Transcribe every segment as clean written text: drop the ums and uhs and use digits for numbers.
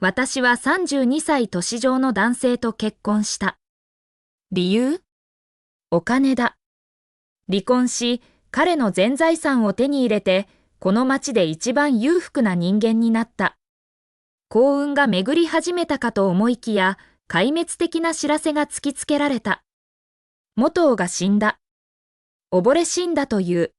私は32歳年上の男性と結婚した。理由？お金だ。離婚し、彼の全財産を手に入れて、この町で一番裕福な人間になった。幸運が巡り始めたかと思いきや、壊滅的な知らせが突きつけられた。元王が死んだ。溺れ死んだという。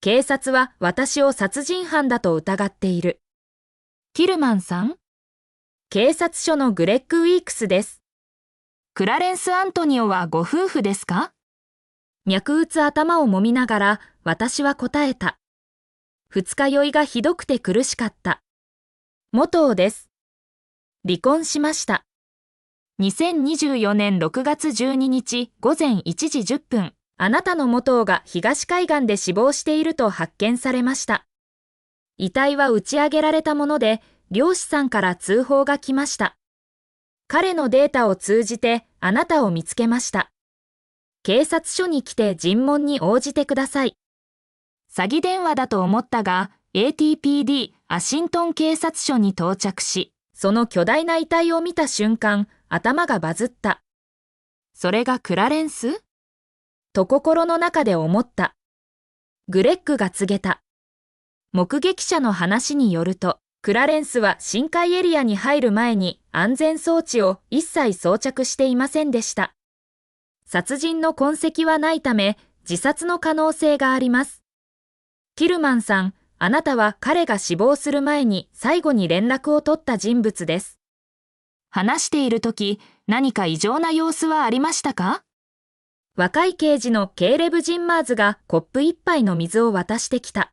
警察は私を殺人犯だと疑っている。ティルマンさん？警察署のグレッグ・ウィークスです。クラレンス・アントニオはご夫婦ですか？脈打つ頭をもみながら私は答えた。二日酔いがひどくて苦しかった。元王です。離婚しました。2024年6月12日午前1時10分、あなたの元王が東海岸で死亡していると発見されました。遺体は打ち上げられたもので、漁師さんから通報が来ました。彼のデータを通じてあなたを見つけました。警察署に来て尋問に応じてください。詐欺電話だと思ったが、ATPD アシントン警察署に到着し、その巨大な遺体を見た瞬間、頭がバズった。それがクラレンス？と心の中で思った。グレッグが告げた。目撃者の話によると、クラレンスは深海エリアに入る前に安全装置を一切装着していませんでした。殺人の痕跡はないため、自殺の可能性があります。ティルマンさん、あなたは彼が死亡する前に最後に連絡を取った人物です。話しているとき、何か異常な様子はありましたか？若い刑事のケーレブ・ジンマーズがコップ一杯の水を渡してきた。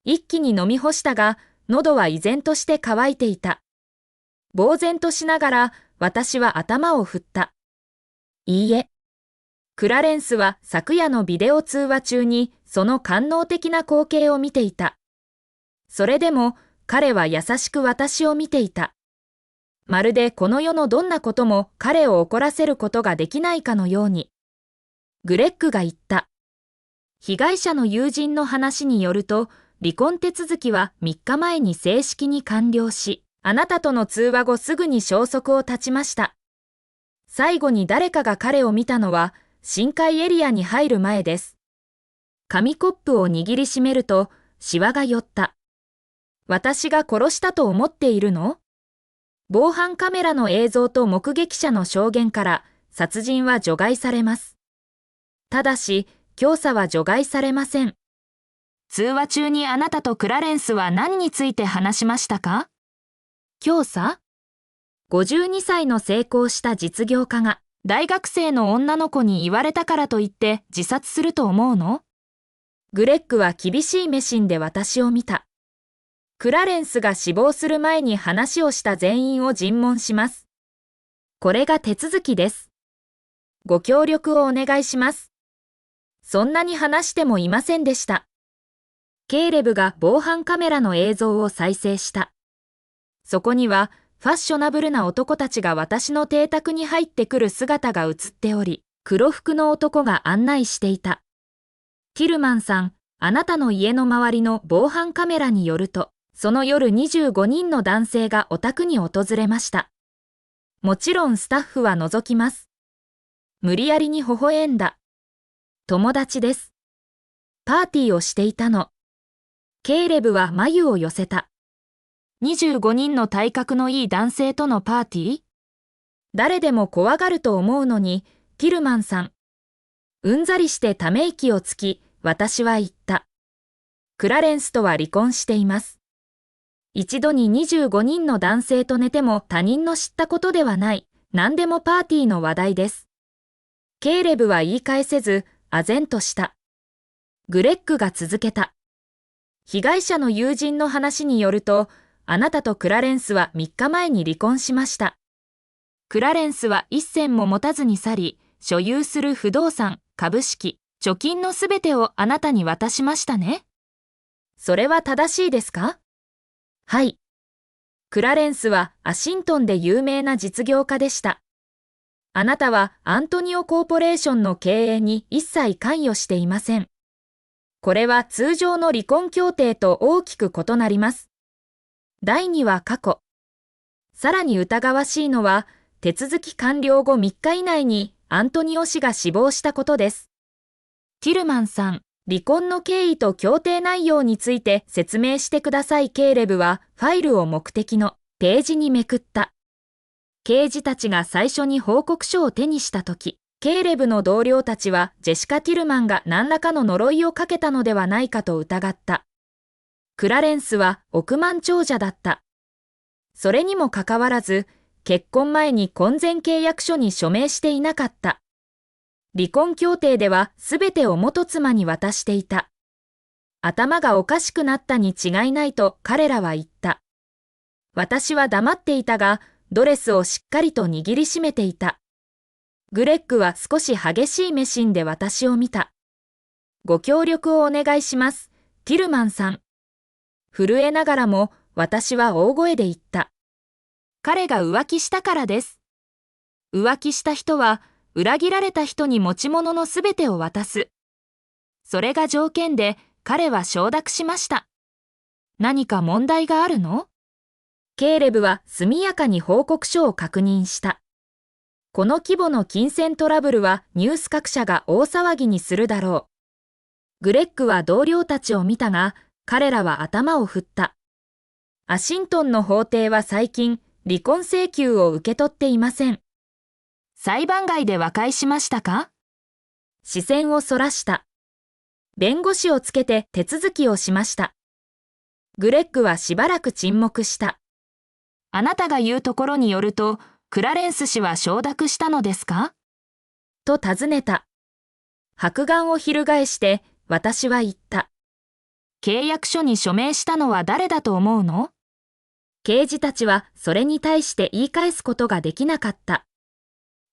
一気に飲み干したが、喉は依然として乾いていた。呆然としながら私は頭を振った。いいえ。クラレンスは昨夜のビデオ通話中にその官能的な光景を見ていた。それでも彼は優しく私を見ていた。まるでこの世のどんなことも彼を怒らせることができないかのように。グレッグが言った。被害者の友人の話によると、離婚手続きは3日前に正式に完了し、あなたとの通話後すぐに消息を絶ちました。最後に誰かが彼を見たのは、深海エリアに入る前です。紙コップを握りしめると、シワが寄った。私が殺したと思っているの？防犯カメラの映像と目撃者の証言から、殺人は除外されます。ただし、教唆は除外されません。通話中にあなたとクラレンスは何について話しましたか？教唆？52歳の成功した実業家が大学生の女の子に言われたからといって自殺すると思うの？グレッグは厳しい目線で私を見た。クラレンスが死亡する前に話をした全員を尋問します。これが手続きです。ご協力をお願いします。そんなに話してもいませんでした。ケイレブが防犯カメラの映像を再生した。そこにはファッショナブルな男たちが私の邸宅に入ってくる姿が映っており、黒服の男が案内していた。ティルマンさん、あなたの家の周りの防犯カメラによると、その夜25人の男性がお宅に訪れました。もちろんスタッフは除きます。無理やりに微笑んだ。友達です。パーティーをしていたの。ケイレブは眉を寄せた。25人の体格のいい男性とのパーティー？誰でも怖がると思うのに、ティルマンさん。うんざりしてため息をつき、私は言った。クラレンスとは離婚しています。一度に25人の男性と寝ても他人の知ったことではない、何でもパーティーの話題です。ケイレブは言い返せず、唖然とした。グレッグが続けた。被害者の友人の話によると、あなたとクラレンスは3日前に離婚しました。クラレンスは一銭も持たずに去り、所有する不動産、株式、貯金のすべてをあなたに渡しましたね。それは正しいですか？はい。クラレンスはアシントンで有名な実業家でした。あなたはアントニオコーポレーションの経営に一切関与していません。これは通常の離婚協定と大きく異なります。第2は過去。さらに疑わしいのは、手続き完了後3日以内にアントニオ氏が死亡したことです。ティルマンさん、離婚の経緯と協定内容について説明してください。ケーレブはファイルを目的のページにめくった。刑事たちが最初に報告書を手にしたとき、ケーレブの同僚たちはジェシカ・ティルマンが何らかの呪いをかけたのではないかと疑った。クラレンスは億万長者だった。それにもかかわらず、結婚前に婚前契約書に署名していなかった。離婚協定ではすべてを元妻に渡していた。頭がおかしくなったに違いないと彼らは言った。私は黙っていたが、ドレスをしっかりと握りしめていた。グレッグは少し激しい目線で私を見た。ご協力をお願いします、ティルマンさん。震えながらも私は大声で言った。彼が浮気したからです。浮気した人は裏切られた人に持ち物のすべてを渡す。それが条件で彼は承諾しました。何か問題があるの？ケーレブは速やかに報告書を確認した。この規模の金銭トラブルはニュース各社が大騒ぎにするだろう。グレッグは同僚たちを見たが、彼らは頭を振った。アシントンの法廷は最近、離婚請求を受け取っていません。裁判外で和解しましたか？視線をそらした。弁護士をつけて手続きをしました。グレッグはしばらく沈黙した。あなたが言うところによると、クラレンス氏は承諾したのですか？と尋ねた。白眼を翻して私は言った。契約書に署名したのは誰だと思うの？刑事たちはそれに対して言い返すことができなかった。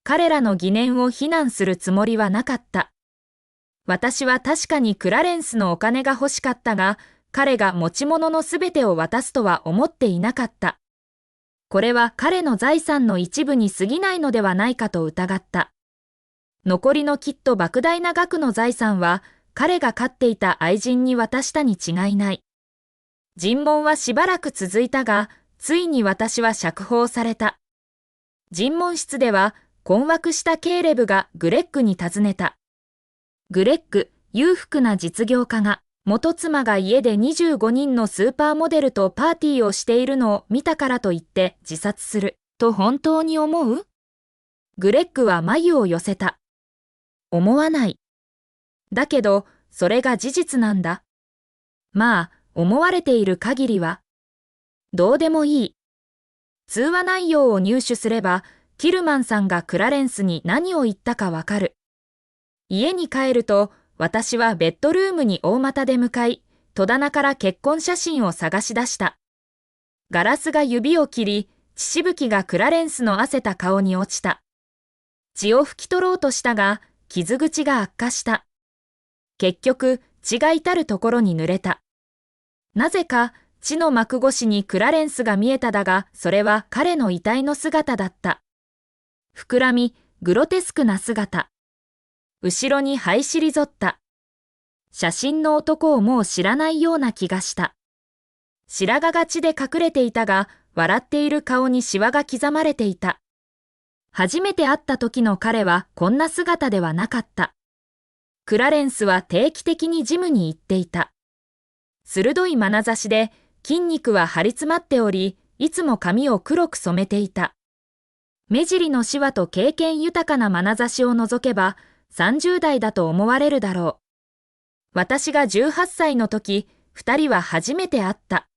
彼らの疑念を非難するつもりはなかった。私は確かにクラレンスのお金が欲しかったが、彼が持ち物のすべてを渡すとは思っていなかった。これは彼の財産の一部に過ぎないのではないかと疑った。残りのきっと莫大な額の財産は彼が飼っていた愛人に渡したに違いない。尋問はしばらく続いたが、ついに私は釈放された。尋問室では困惑したケーレブがグレッグに尋ねた。グレッグ、裕福な実業家が、元妻が家で25人のスーパーモデルとパーティーをしているのを見たからといって自殺すると本当に思う？グレッグは眉を寄せた。思わない。だけど、それが事実なんだ。まあ、思われている限りは。どうでもいい。通話内容を入手すれば、ティルマンさんがクラレンスに何を言ったかわかる。家に帰ると、私はベッドルームに大股で向かい、戸棚から結婚写真を探し出した。ガラスが指を切り、血しぶきがクラレンスの汗た顔に落ちた。血を拭き取ろうとしたが、傷口が悪化した。結局、血が至るところに濡れた。なぜか、血の膜越しにクラレンスが見えただが、それは彼の遺体の姿だった。膨らみ、グロテスクな姿。後ろに這い退った。写真の男をもう知らないような気がした。白髪が血で隠れていたが、笑っている顔にシワが刻まれていた。初めて会った時の彼はこんな姿ではなかった。クラレンスは定期的にジムに行っていた。鋭い眼差しで筋肉は張り詰まっており、いつも髪を黒く染めていた。目尻のシワと経験豊かな眼差しを除けば、30代だと思われるだろう。私が18歳の時、2人は初めて会った。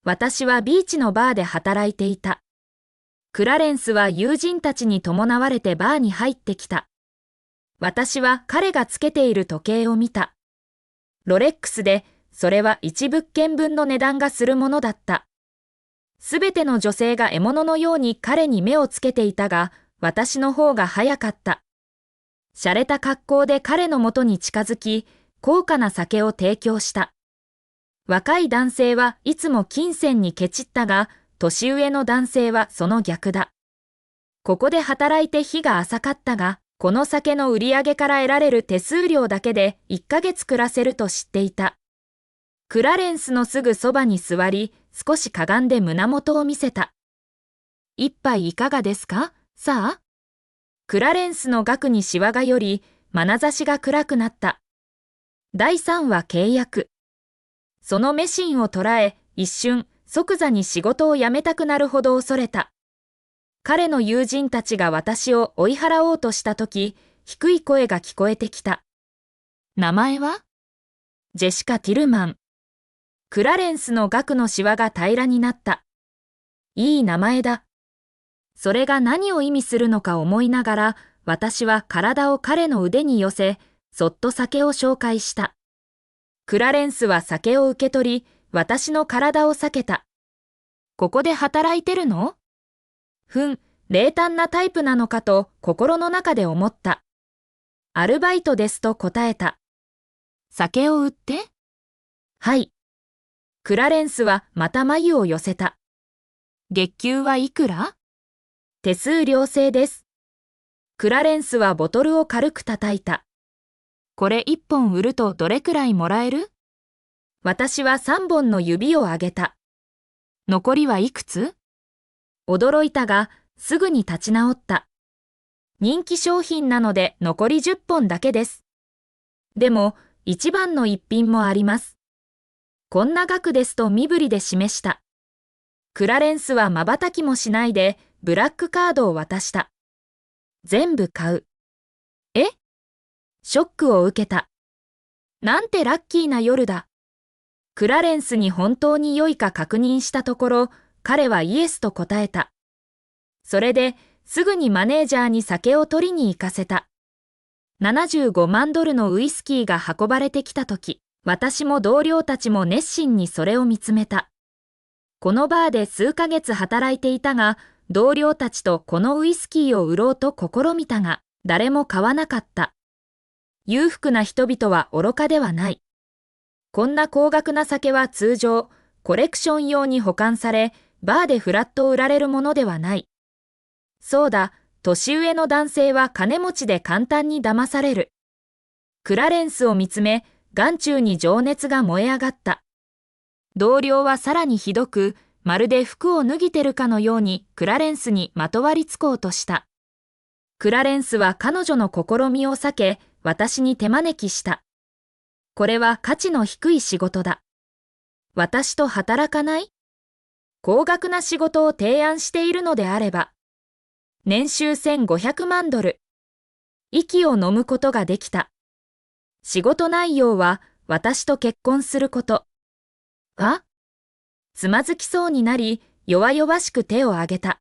私はビーチのバーで働いていた。クラレンスは友人たちに伴われてバーに入ってきた。私は彼がつけている時計を見た。ロレックスで、それは1物件分の値段がするものだった。すべての女性が獲物のように彼に目をつけていたが、私の方が早かった。洒落た格好で彼のもとに近づき、高価な酒を提供した。若い男性はいつも金銭にケチったが、年上の男性はその逆だ。ここで働いて日が浅かったが、この酒の売り上げから得られる手数料だけで1ヶ月暮らせると知っていた。クラレンスのすぐそばに座り、少しかがんで胸元を見せた。一杯いかがですか、さあ。クラレンスの額にシワが寄り、眼差しが暗くなった。第3は契約。そのメシンを捉え、一瞬、即座に仕事を辞めたくなるほど恐れた。彼の友人たちが私を追い払おうとしたとき、低い声が聞こえてきた。名前は？ジェシカ・ティルマン。クラレンスの額のシワが平らになった。いい名前だ。それが何を意味するのか思いながら、私は体を彼の腕に寄せ、そっと酒を紹介した。クラレンスは酒を受け取り、私の体を避けた。ここで働いてるの？冷淡なタイプなのかと心の中で思った。アルバイトですと答えた。酒を売って？はい。クラレンスはまた眉を寄せた。月給はいくら？手数料制です。クラレンスはボトルを軽く叩いた。これ1本売るとどれくらいもらえる？私は3本の指を上げた。残りはいくつ？驚いたが、すぐに立ち直った。人気商品なので残り10本だけです。でも、一番の一品もあります。こんな額ですと身振りで示した。クラレンスは瞬きもしないで、ブラックカードを渡した。全部買う。え？ショックを受けた。なんてラッキーな夜だ。クラレンスに本当に良いか確認したところ、彼はイエスと答えた。それで、すぐにマネージャーに酒を取りに行かせた。$75万のウイスキーが運ばれてきたとき、私も同僚たちも熱心にそれを見つめた。このバーで数ヶ月働いていたが、同僚たちとこのウイスキーを売ろうと試みたが、誰も買わなかった。裕福な人々は愚かではない。こんな高額な酒は通常、コレクション用に保管され、バーでフラッと売られるものではない。そうだ、年上の男性は金持ちで簡単に騙される。クラレンスを見つめ、眼中に情熱が燃え上がった。同僚はさらにひどく、まるで服を脱ぎてるかのようにクラレンスにまとわりつこうとした。クラレンスは彼女の試みを避け、私に手招きした。これは価値の低い仕事だ。私と働かない？高額な仕事を提案しているのであれば。年収$1500万。息を飲むことができた。仕事内容は私と結婚すること。つまずきそうになり、弱々しく手を挙げた。